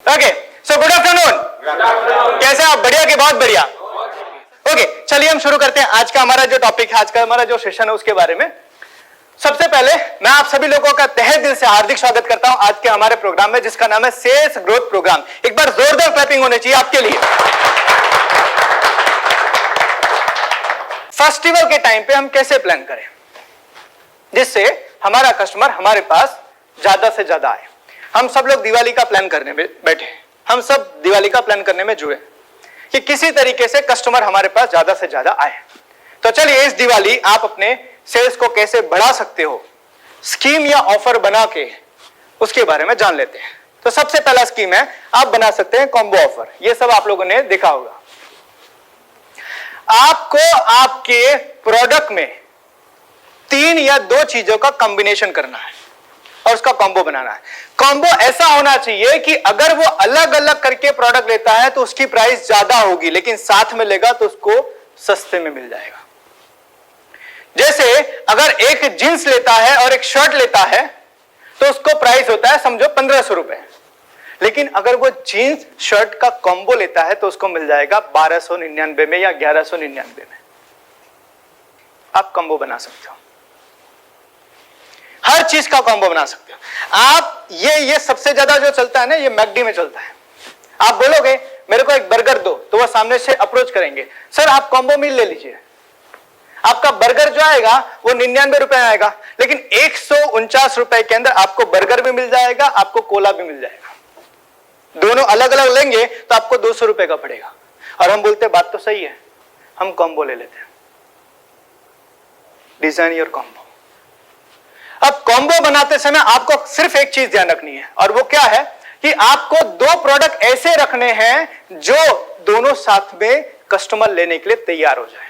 Okay, so good afternoon. कैसे आप? बढ़िया के बहुत बढ़िया। ओके, चलिए हम शुरू करते हैं आज का हमारा जो टॉपिक है, आज का हमारा जो सेशन है उसके बारे में। सबसे पहले मैं आप सभी लोगों का तहे दिल से हार्दिक स्वागत करता हूं आज के हमारे प्रोग्राम में, जिसका नाम है सेल्स ग्रोथ प्रोग्राम। एक बार जोरदार क्लैपिंग होनी चाहिए आपके लिए। फेस्टिवल के टाइम पे हम कैसे प्लान करें जिससे हमारा कस्टमर हमारे पास ज्यादा से ज्यादा आए। हम सब लोग दिवाली का प्लान करने में बैठे, हम सब दिवाली का प्लान करने में जुड़े कि किसी तरीके से कस्टमर हमारे पास ज्यादा से ज्यादा आए। तो चलिए इस दिवाली आप अपने सेल्स को कैसे बढ़ा सकते हो, स्कीम या ऑफर बना के उसके बारे में जान लेते हैं। तो सबसे पहला स्कीम है, आप बना सकते हैं कॉम्बो ऑफर। ये सब आप लोगों ने देखा होगा। आपको आपके प्रोडक्ट में 3 या 2 चीजों का कॉम्बिनेशन करना है और उसका कॉम्बो बनाना है। कॉम्बो ऐसा होना चाहिए कि अगर वो अलग अलग करके प्रोडक्ट लेता है तो उसकी प्राइस ज्यादा होगी, लेकिन साथ में लेगा तो उसको सस्ते में मिल जाएगा। जैसे अगर एक जींस लेता है और एक शर्ट लेता है तो उसको प्राइस होता है समझो 1500 रुपए, लेकिन अगर वो जींस शर्ट का कॉम्बो लेता है तो उसको मिल जाएगा 1299 में या 1199 में। आप कॉम्बो बना सकते हो, हर चीज का कॉम्बो बना सकते हो आप। ये सबसे ज्यादा जो चलता है ना, ये मैकडी में चलता है। आप बोलोगे मेरे को एक बर्गर दो, तो वो सामने से अप्रोच करेंगे, सर आप कॉम्बो मील ले लीजिए। आपका बर्गर जो आएगा वो 99 रुपए आएगा, लेकिन 149 रुपए के अंदर आपको बर्गर भी मिल जाएगा, आपको कोला भी मिल जाएगा। दोनों अलग अलग लेंगे तो आपको 200 रुपए का पड़ेगा। और हम बोलते बात तो सही है, हम कॉम्बो ले लेते हैं। Design your combo. अब कॉम्बो बनाते समय आपको सिर्फ एक चीज ध्यान रखनी है, और वो क्या है कि आपको 2 प्रोडक्ट ऐसे रखने हैं जो दोनों साथ में कस्टमर लेने के लिए तैयार हो जाए।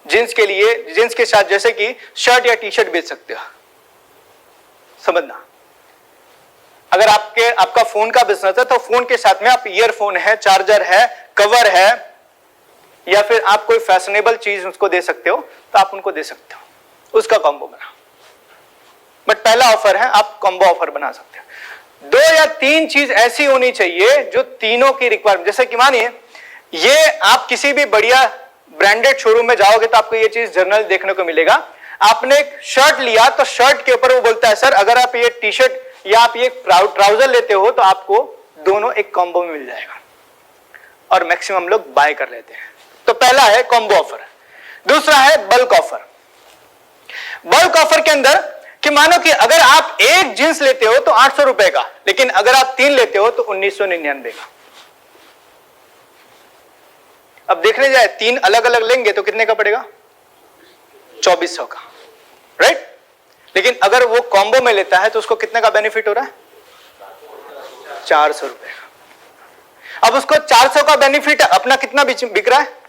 जींस के लिए, जींस के साथ जैसे कि शर्ट या टी शर्ट बेच सकते हो, समझना। अगर आपका फोन का बिजनेस है तो फोन के साथ में आप ईयरफोन है, चार्जर है, कवर है, या फिर आप कोई फैशनेबल चीज उसको दे सकते हो तो आप उनको दे सकते हो, उसका कॉम्बो बना। बट पहला ऑफर है, आप कॉम्बो ऑफर बना सकते हो। 2 या 3 चीज ऐसी होनी चाहिए जो तीनों की रिक्वायरमेंट, जैसे कि मानिए ये आप किसी भी बढ़िया ब्रांडेड शोरूम में जाओगे तो आपको ये चीज जर्नल देखने को मिलेगा। आपने एक शर्ट लिया तो शर्ट के ऊपर वो बोलता है सर अगर आप ये टी शर्ट या आप ये ट्राउजर लेते हो तो आपको दोनों एक कॉम्बो में मिल जाएगा, और मैक्सिमम लोग बाय कर लेते हैं। तो पहला है कॉम्बो ऑफर। दूसरा है बल्क ऑफर। बल्क ऑफर के अंदर कि मानो कि अगर आप एक जींस लेते हो तो 800 रुपए का, लेकिन अगर आप 3 लेते हो तो 1999 का। अब देखने जाए 3 अलग अलग लेंगे तो कितने का पड़ेगा? 2400 का, राइट? लेकिन अगर वो कॉम्बो में लेता है तो उसको कितने का बेनिफिट हो रहा है? 400 रुपए का। अब उसको 400 का बेनिफिट अपना कितना बिक रहा है?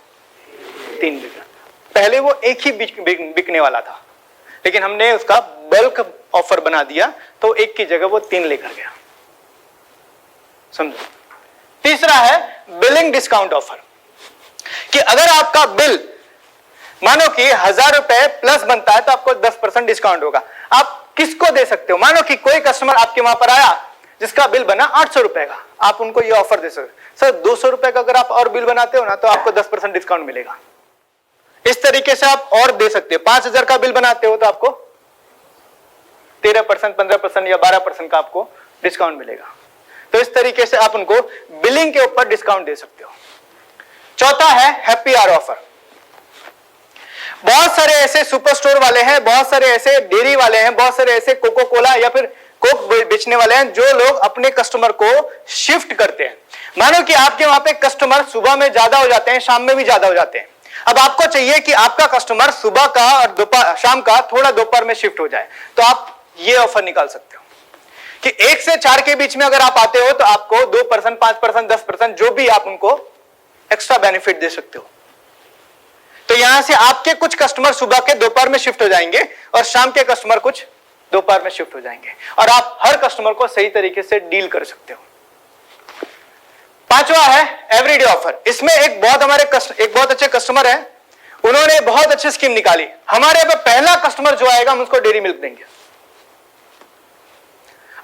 3 बिक रहा। पहले वो एक ही बिकने वाला था, लेकिन हमने उसका बल्क ऑफर बना दिया तो एक की जगह वो 3 लेकर गया। समझो। तीसरा है बिलिंग डिस्काउंट ऑफर, कि अगर आपका बिल मानो कि 1000 रुपए प्लस बनता है तो आपको 10% डिस्काउंट होगा। आप किसको दे सकते हो? मानो कि कोई कस्टमर आपके वहां पर आया जिसका बिल बना 800 रुपए का, आप उनको ये ऑफर दे सकते हो, सर 200 रुपए का अगर आप और बिल बनाते हो ना तो आपको 10% डिस्काउंट मिलेगा। इस तरीके से आप और दे सकते हो। 5000 का बिल बनाते हो तो आपको 13%, 15% या 12% का आपको डिस्काउंट मिलेगा। तो इस तरीके से आप उनको बिलिंग के ऊपर डिस्काउंट दे सकते हो। चौथा है हैप्पी आवर ऑफर। बहुत सारे ऐसे सुपर स्टोर वाले हैं, बहुत सारे ऐसे डेयरी वाले हैं, बहुत सारे ऐसे कोको कोला या फिर कोक बेचने वाले हैं जो लोग अपने कस्टमर को शिफ्ट करते हैं। मानो कि आपके वहां पे कस्टमर सुबह में ज्यादा हो जाते हैं, शाम में भी ज्यादा हो जाते हैं। अब आपको चाहिए कि आपका कस्टमर सुबह का और दोपहर शाम का थोड़ा दोपहर में शिफ्ट हो जाए, तो आप ये ऑफर निकाल सकते हो कि 1 से 4 के बीच में अगर आप आते हो तो आपको 2%, 5%, 10% जो भी आप उनको एक्स्ट्रा बेनिफिट दे सकते हो। तो यहां से आपके कुछ कस्टमर सुबह के दोपहर में शिफ्ट हो जाएंगे और शाम के कस्टमर कुछ दोपहर में शिफ्ट हो जाएंगे, और आप हर कस्टमर को सही तरीके से डील कर सकते हो। पांचवा है एवरीडे ऑफर। इसमें एक बहुत अच्छे कस्टमर है, उन्होंने बहुत अच्छी स्कीम निकाली। हमारे पे पहला कस्टमर जो आएगा हम उसको डेयरी मिल्क देंगे।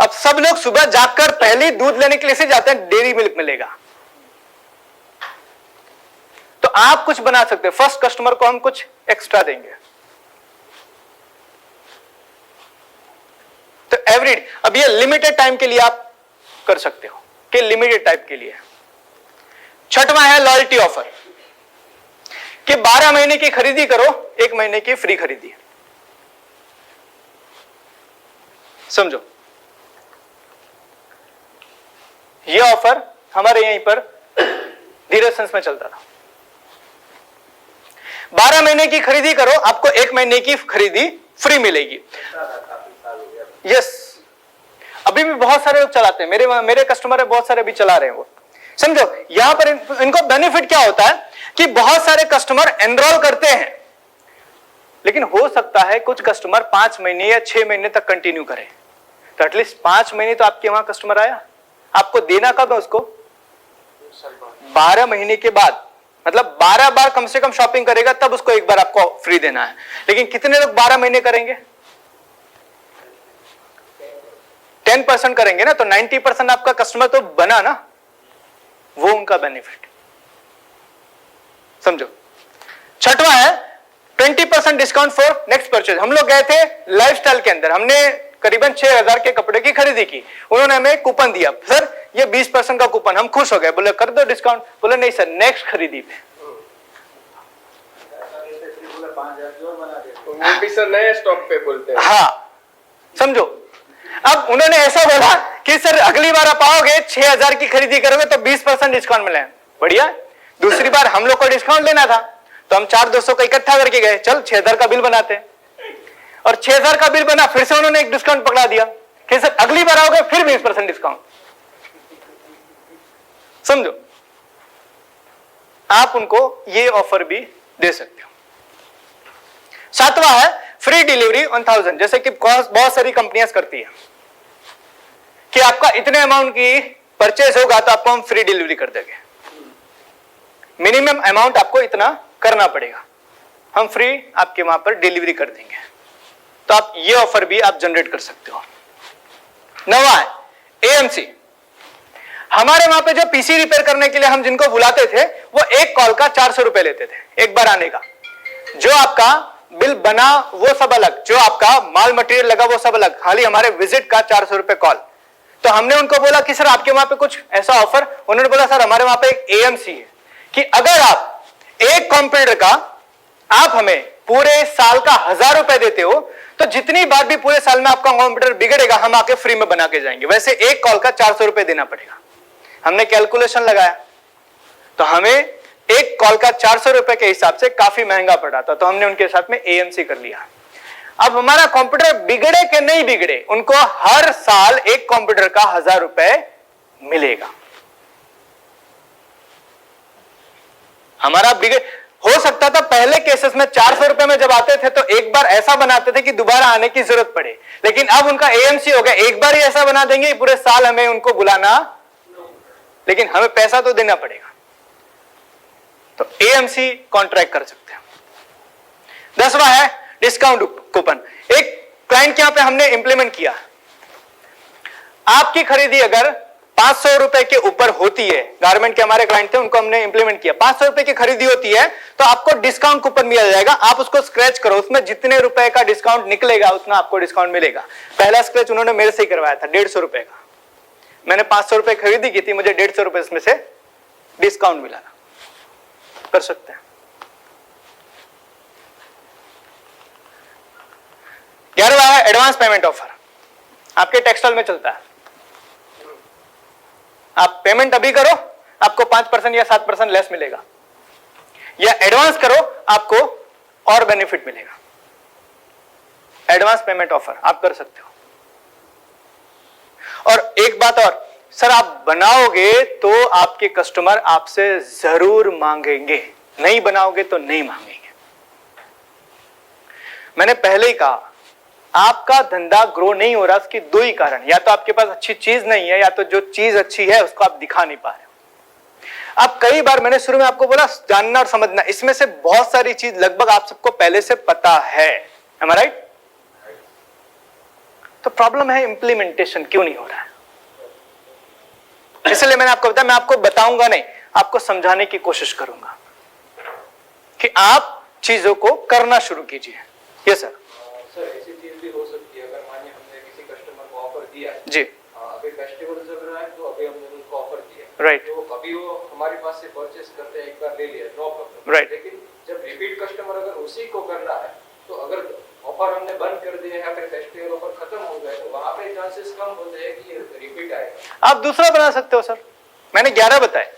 अब सब लोग सुबह जाकर पहले दूध लेने के लिए से जाते हैं, डेयरी मिल्क मिलेगा। तो आप कुछ बना सकते हैं, फर्स्ट कस्टमर को हम कुछ एक्स्ट्रा देंगे। तो एवरी, अब ये लिमिटेड टाइम के लिए आप कर सकते हो कि लिमिटेड टाइम के लिए। छठवां है लॉयल्टी ऑफर, कि 12 महीने की खरीदी करो, 1 महीने की फ्री खरीदी। समझो, यह ऑफर हमारे यहीं पर धीरज सेंस में चलता था। 12 महीने की खरीदी करो, आपको 1 महीने की खरीदी फ्री मिलेगी। यस, अभी भी बहुत सारे लोग चलाते हैं, मेरे कस्टमर है, बहुत सारे भी चला रहे हैं वो। समझो, यहां पर इनको बेनिफिट क्या होता है कि बहुत सारे कस्टमर एनरोल करते हैं, लेकिन हो सकता है कुछ कस्टमर 5 महीने या 6 महीने तक कंटिन्यू करें। तो एटलीस्ट 5 महीने तो आपके वहां कस्टमर आया, आपको देना कब है उसको? 12 महीने के बाद, मतलब 12 बार कम से कम शॉपिंग करेगा तब उसको एक बार आपको फ्री देना है। लेकिन कितने लोग 12 महीने करेंगे? 10% करेंगे ना, तो 90% आपका कस्टमर तो बना ना, वो उनका बेनिफिट। समझो। छठवां है 20% डिस्काउंट फॉर नेक्स्ट परचेज। हम लोग गए थे लाइफस्टाइल के अंदर, हमने करीबन 6000 के कपड़े की खरीदी की, उन्होंने हमें कूपन दिया, सर ये 20% का कूपन। हम खुश हो गए, बोले कर दो डिस्काउंट। बोले नहीं सर, नेक्स्ट खरीदी पे। वो भी सर नए स्टॉक पे बोलते हैं। हाँ, समझो, अब उन्होंने ऐसा बोला कि सर अगली बार आप आओगे 6000 की खरीदी करोगे तो 20% डिस्काउंट मिले। बढ़िया। दूसरी बार हम लोग को डिस्काउंट लेना था, तो हम 4-200 का इकट्ठा करके गए, चल 6000 का बिल बनाते हैं। और 6000 का बिल बना, फिर से उन्होंने एक डिस्काउंट पकड़ा दिया कि सर अगली बार आओगे फिर 20% डिस्काउंट। समझो, आप उनको ये ऑफर भी दे सकते हो। सातवां है फ्री डिलीवरी ऑन 1000, जैसे कि बहुत सारी कंपनियां करती है कि आपका इतने अमाउंट की परचेज होगा तो आपको हम फ्री डिलीवरी कर देंगे। मिनिमम अमाउंट आपको इतना करना पड़ेगा, हम फ्री आपके वहां पर डिलीवरी कर देंगे। तो आप ये ऑफर भी आप जनरेट कर सकते हो। 9वां है एएमसी। हमारे वहां पे जो पीसी रिपेयर करने के लिए हम जिनको बुलाते थे, वो एक कॉल का 400 रुपए लेते थे, एक बार आने का। जो आपका बिल बना वो सब अलग, जो आपका माल मटेरियल लगा वो सब अलग, खाली हमारे विजिट का 400 रुपए कॉल। तो हमने उनको बोला कि सर आपके वहां पे कुछ ऐसा ऑफर, उन्होंने बोला सर हमारे वहां पे एक एएमसी है कि अगर आप एक कंप्यूटर का आप हमें पूरे साल का 1000 रुपए देते हो, तो जितनी बार भी पूरे साल में आपका कंप्यूटर बिगड़ेगा हम आके फ्री में बना के जाएंगे। वैसे एक कॉल का 400 रुपए देना पड़ेगा। हमने कैलकुलेशन लगाया तो हमें एक कॉल का 400 रुपए के हिसाब से काफी महंगा पड़ा था, तो हमने उनके साथ में एएमसी कर लिया। अब हमारा कंप्यूटर बिगड़े के नहीं बिगड़े, उनको हर साल एक कंप्यूटर का 1000 रुपए मिलेगा। हमारा बिगड़ हो सकता था पहले केसेस में 400 रुपए में जब आते थे तो एक बार ऐसा बनाते थे कि दोबारा आने की जरूरत पड़े, लेकिन अब उनका एएमसी हो गया, एक बार ही ऐसा बना देंगे पूरे साल हमें उनको बुलाना, लेकिन हमें पैसा तो देना पड़ेगा। तो एएमसी कॉन्ट्रैक्ट कर सकते हैं। 10वां है डिस्काउंट कूपन। एक क्लाइंट के यहां पे हमने इंप्लीमेंट किया, आपकी खरीदी अगर 500 रुपए के ऊपर होती है, गारमेंट के हमारे क्लाइंट थे, उनको हमने इंप्लीमेंट किया, 500 रुपए की खरीदी होती है तो आपको डिस्काउंट कूपन मिल जाएगा। आप उसको स्क्रैच करो, उसमें जितने रुपए का डिस्काउंट निकलेगा उतना आपको डिस्काउंट मिलेगा। पहला स्क्रैच उन्होंने मेरे से ही करवाया था 150 रुपए का। मैंने 500 रुपए खरीदी की थी, मुझे 150 रुपए इसमें से डिस्काउंट मिला। कर सकते हैं। 11वां है एडवांस पेमेंट ऑफर। आपके टेक्सटाइल में चलता है, आप पेमेंट अभी करो आपको 5% या 7% लेस मिलेगा, या एडवांस करो आपको और बेनिफिट मिलेगा। एडवांस पेमेंट ऑफर आप कर सकते हो। और एक बात और, सर आप बनाओगे तो आपके कस्टमर आपसे जरूर मांगेंगे, नहीं बनाओगे तो नहीं मांगेंगे। मैंने पहले ही कहा आपका धंधा ग्रो नहीं हो रहा, इसके दो ही कारण, या तो आपके पास अच्छी चीज नहीं है, या तो जो चीज अच्छी है उसको आप दिखा नहीं पा रहे हो। आप कई बार मैंने शुरू में आपको बोला जानना और समझना, इसमें से बहुत सारी चीज लगभग आप सबको पहले से पता है। Am I right? तो प्रॉब्लम है इंप्लीमेंटेशन क्यों नहीं हो रहा है। इसलिए मैंने आपको बताया, मैं आपको बताऊंगा नहीं, आपको समझाने की कोशिश करूंगा कि आप चीजों को करना शुरू कीजिए। Yes sir. सर ऐसी चीज भी हो सकती है, अगर मानिए हमने किसी कस्टमर को ऑफर दिया जी, अभी फेस्टिवल चल रहा है तो अभी हमने उनको ऑफर दिया, राइट, तो अभी वो हमारे पास से परचेस करते हैं, एक बार ले लिया, नो प्रॉब्लम, राइट। लेकिन जब रिपीट कस्टमर अगर उसी को करना है तो अगर ऑफर हमने बंद कर दिया या फिर फेस्टिवल ऑफर खत्म हो गए तो वहां पे चांसेस कम होते हैं कि रिपीट आएगा। आप दूसरा बना सकते हो सर, मैंने 11 बताए,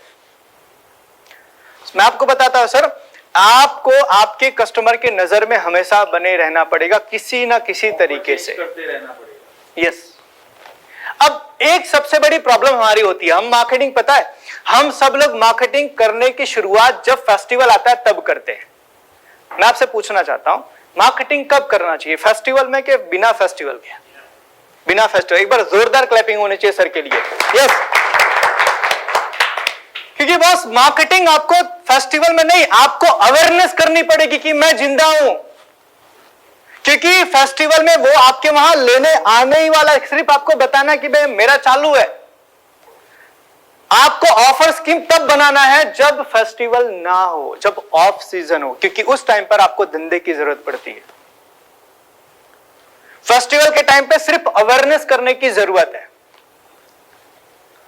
मैं आपको बताता हूं सर, आपको आपके कस्टमर के नजर में हमेशा बने रहना पड़ेगा किसी ना किसी तरीके से, करते रहना पड़ेगा। यस। अब एक सबसे बड़ी प्रॉब्लम हमारी होती है, हम मार्केटिंग, पता है हम सब लोग मार्केटिंग करने की शुरुआत जब फेस्टिवल आता है तब करते हैं। मैं आपसे पूछना चाहता हूं मार्केटिंग कब करना चाहिए, फेस्टिवल में कि बिना फेस्टिवल के? बिना फेस्टिवल। एक बार जोरदार क्लैपिंग होनी चाहिए सर के लिए। यस, क्योंकि बॉस मार्केटिंग आपको फेस्टिवल में नहीं, आपको अवेयरनेस करनी पड़ेगी कि मैं जिंदा हूं, क्योंकि फेस्टिवल में वो आपके वहां लेने आने ही वाला, सिर्फ आपको बताना कि भाई मेरा चालू है। आपको ऑफर स्कीम तब बनाना है जब फेस्टिवल ना हो, जब ऑफ सीजन हो, क्योंकि उस टाइम पर आपको धंधे की जरूरत पड़ती है। फेस्टिवल के टाइम पे सिर्फ अवेयरनेस करने की जरूरत है।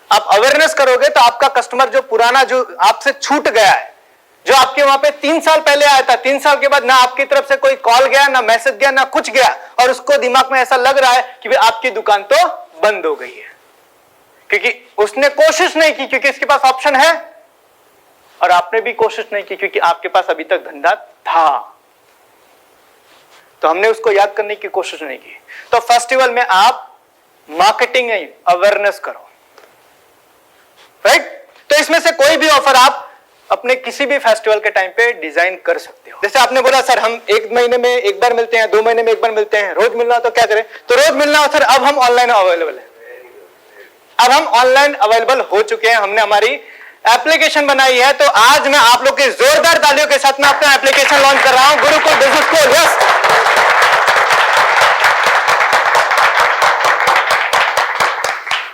आप अवेयरनेस करोगे तो आपका कस्टमर जो पुराना, जो आपसे छूट गया है, जो आपके वहां पे 3 साल पहले आया था, 3 साल के बाद ना आपकी तरफ से कोई कॉल गया, ना मैसेज गया, ना कुछ गया, और उसको दिमाग में ऐसा लग रहा है कि भाई आपकी दुकान तो बंद हो गई है, क्योंकि उसने कोशिश नहीं की, क्योंकि इसके पास ऑप्शन है, और आपने भी कोशिश नहीं की क्योंकि आपके पास अभी तक धंधा था, तो हमने उसको याद करने की कोशिश नहीं की। तो फेस्टिवल में आप मार्केटिंग नहीं, अवेयरनेस करो, राइट। तो इसमें से कोई भी ऑफर आप अपने किसी भी फेस्टिवल के टाइम पे डिजाइन कर सकते हो। जैसे आपने बोला सर हम 1 महीने में एक बार मिलते हैं, 2 महीने में एक बार मिलते हैं, रोज मिलना हो तो क्या करें? तो रोज मिलना हो सर, अब हम ऑनलाइन अवेलेबल है, अब हम ऑनलाइन अवेलेबल हो चुके हैं, हमने हमारी एप्लीकेशन बनाई है। तो आज मैं आप लोग के जोरदार तालियों के साथ में अपना एप्लीकेशन लॉन्च कर रहा हूं, गुरुकुल बिजनेस स्कूल। यस,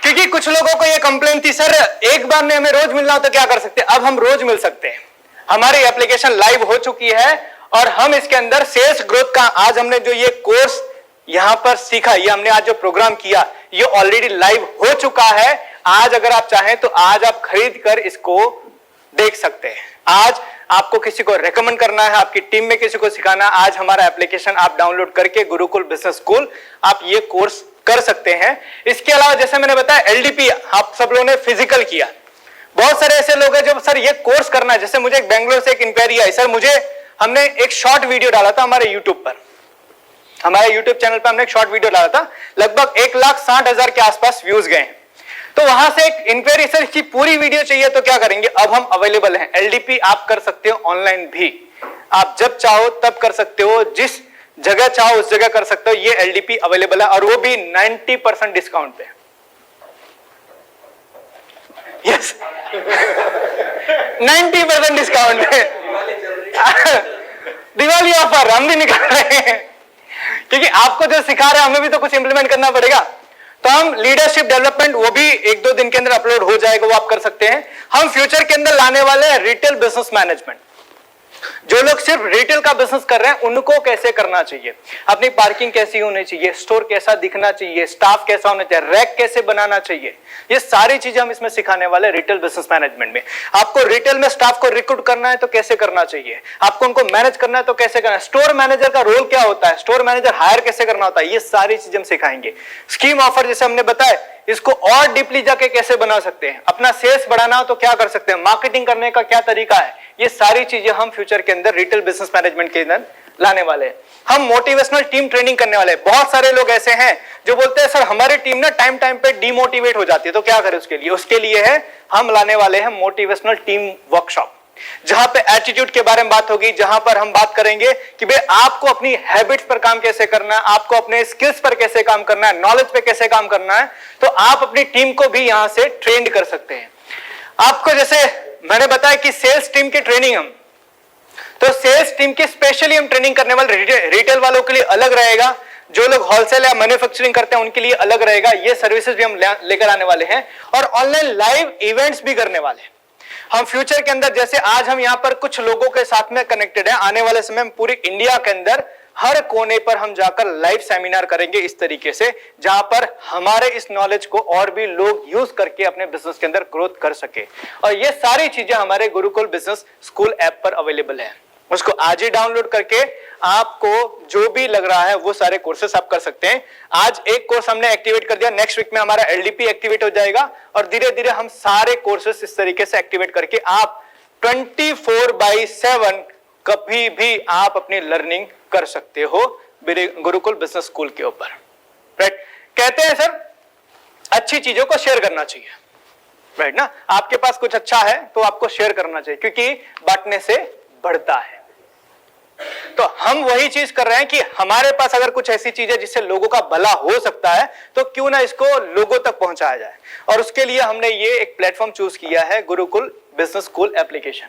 क्योंकि कुछ लोगों को यह कंप्लेन थी सर एक बार ने हमें रोज मिलना हो तो क्या कर सकते हैं? अब हम रोज मिल सकते हैं। हमारी एप्लीकेशन लाइव हो चुकी है और हम इसके अंदर सेल्स ग्रोथ का, आज हमने जो ये कोर्स यहां पर सीखा, ये हमने आज जो प्रोग्राम किया, ये ऑलरेडी लाइव हो चुका है। आज अगर आप चाहें तो आज आप खरीद कर इसको देख सकते हैं। आज आपको किसी को रेकमेंड करना है, आपकी टीम में किसी को सिखाना, आज हमारा एप्लीकेशन आप डाउनलोड करके गुरुकुल बिजनेस स्कूल आप ये कोर्स कर सकते हैं। इसके अलावा जैसे मैंने बताया एलडीपी आप सब लोगों ने फिजिकल किया, बहुत सारे ऐसे लोग हैं जो सर ये कोर्स करना है। जैसे मुझे एक बेंगलोर से एक इंक्वायरी आई, सर मुझे, हमने एक शॉर्ट वीडियो डाला था हमारे यूट्यूब पर, हमारे यूट्यूब चैनल पर हमने एक शॉर्ट वीडियो डाला था, लगभग 1,60,000 के आसपास व्यूज गए। तो वहां से एक इंक्वायरी, सर इसकी पूरी वीडियो चाहिए तो क्या करेंगे? अब हम अवेलेबल हैं, एलडीपी आप कर सकते हो ऑनलाइन भी, आप जब चाहो तब कर सकते हो, जिस जगह चाहो उस जगह कर सकते हो। ये एलडीपी अवेलेबल है और वो भी 90% डिस्काउंट पे। यस, 90% डिस्काउंट पे दिवाली ऑफर हम भी निकाल रहे हैं, क्योंकि आपको जो सिखा रहे हैं हमें भी तो कुछ इंप्लीमेंट करना पड़ेगा। तो हम लीडरशिप डेवलपमेंट, वो भी 1-2 दिन के अंदर अपलोड हो जाएगा, वो आप कर सकते हैं। हम फ्यूचर के अंदर लाने वाले हैं रिटेल बिजनेस मैनेजमेंट। जो लोग सिर्फ रिटेल का बिजनेस कर रहे हैं उनको कैसे करना चाहिए, अपनी पार्किंग कैसी होनी चाहिए, स्टोर कैसा दिखना चाहिए, स्टाफ कैसा होना चाहिए, रैक कैसे बनाना चाहिए, ये सारी चीजें हम इसमें सिखाने वाले रिटेल बिजनेस मैनेजमेंट में। आपको रिटेल में स्टाफ को रिक्रूट करना है तो कैसे करना चाहिए, आपको उनको मैनेज करना है तो कैसे करना है, स्टोर मैनेजर का रोल क्या होता है, स्टोर मैनेजर हायर कैसे करना होता है, ये सारी चीजें हम सिखाएंगे। स्कीम ऑफर जैसे हमने बताया, इसको और डीपली जाके कैसे बना सकते हैं, अपना सेल्स बढ़ाना हो तो क्या कर सकते हैं, मार्केटिंग करने का क्या तरीका है, ये सारी चीजें हम फ्यूचर के अंदर रिटेल बिजनेस मैनेजमेंट के अंदर लाने वाले हैं। हम मोटिवेशनल टीम ट्रेनिंग करने वाले हैं। बहुत सारे लोग ऐसे हैं जो बोलते हैं सर हमारी टीम ना टाइम पे डीमोटिवेट हो जाती है, तो क्या करें उसके लिए है हम लाने वाले हैं मोटिवेशनल टीम वर्कशॉप, जहां पे एटीट्यूड के बारे में बात होगी, जहां पर हम बात करेंगे कि भाई आपको अपनी हैबिट्स पर काम कैसे करना है, आपको अपने स्किल्स पर कैसे काम करना है, नॉलेज पे कैसे काम करना है। तो आप अपनी टीम को भी यहां से ट्रेन कर सकते हैं। आपको जैसे मैंने बताया कि सेल्स टीम की ट्रेनिंग हम, तो सेल्स टीम की स्पेशली हम ट्रेनिंग करने वाले रिटेल वालों के लिए अलग रहेगा, जो लोग होलसेल या मैन्युफैक्चरिंग करते हैं उनके लिए अलग रहेगा, ये सर्विसेज भी हम लेकर आने वाले हैं। और ऑनलाइन लाइव इवेंट्स भी करने वाले हैं हम फ्यूचर के अंदर। जैसे आज हम यहां पर कुछ लोगों के साथ में कनेक्टेड हैं, आने वाले समय में पूरी इंडिया के अंदर हर कोने पर हम जाकर लाइव सेमिनार करेंगे इस तरीके से, जहां पर हमारे इस नॉलेज को और भी लोग यूज करके अपने बिजनेस के अंदर ग्रोथ कर सके। और ये सारी चीजें हमारे गुरुकुल बिजनेस स्कूल ऐप पर अवेलेबल है। उसको आज ही डाउनलोड करके आपको जो भी लग रहा है वो सारे कोर्सेस आप कर सकते हैं। आज एक कोर्स हमने एक्टिवेट कर दिया, नेक्स्ट वीक में हमारा एलडीपी एक्टिवेट हो जाएगा और धीरे धीरे हम सारे कोर्सेस इस तरीके से एक्टिवेट करके आप 24/7 कभी भी आप अपनी लर्निंग कर सकते हो गुरुकुल बिजनेस स्कूल के ऊपर। राइट, कहते हैं सर अच्छी चीजों को शेयर करना चाहिए, राइट ना। आपके पास कुछ अच्छा है तो आपको शेयर करना चाहिए, क्योंकि बांटने से बढ़ता है। तो हम वही चीज कर रहे हैं कि हमारे पास अगर कुछ ऐसी चीज है जिससे लोगों का भला हो सकता है तो क्यों ना इसको लोगों तक पहुंचाया जाए। और उसके लिए हमने ये एक प्लेटफॉर्म चूज किया है, गुरुकुल बिजनेस स्कूल एप्लीकेशन।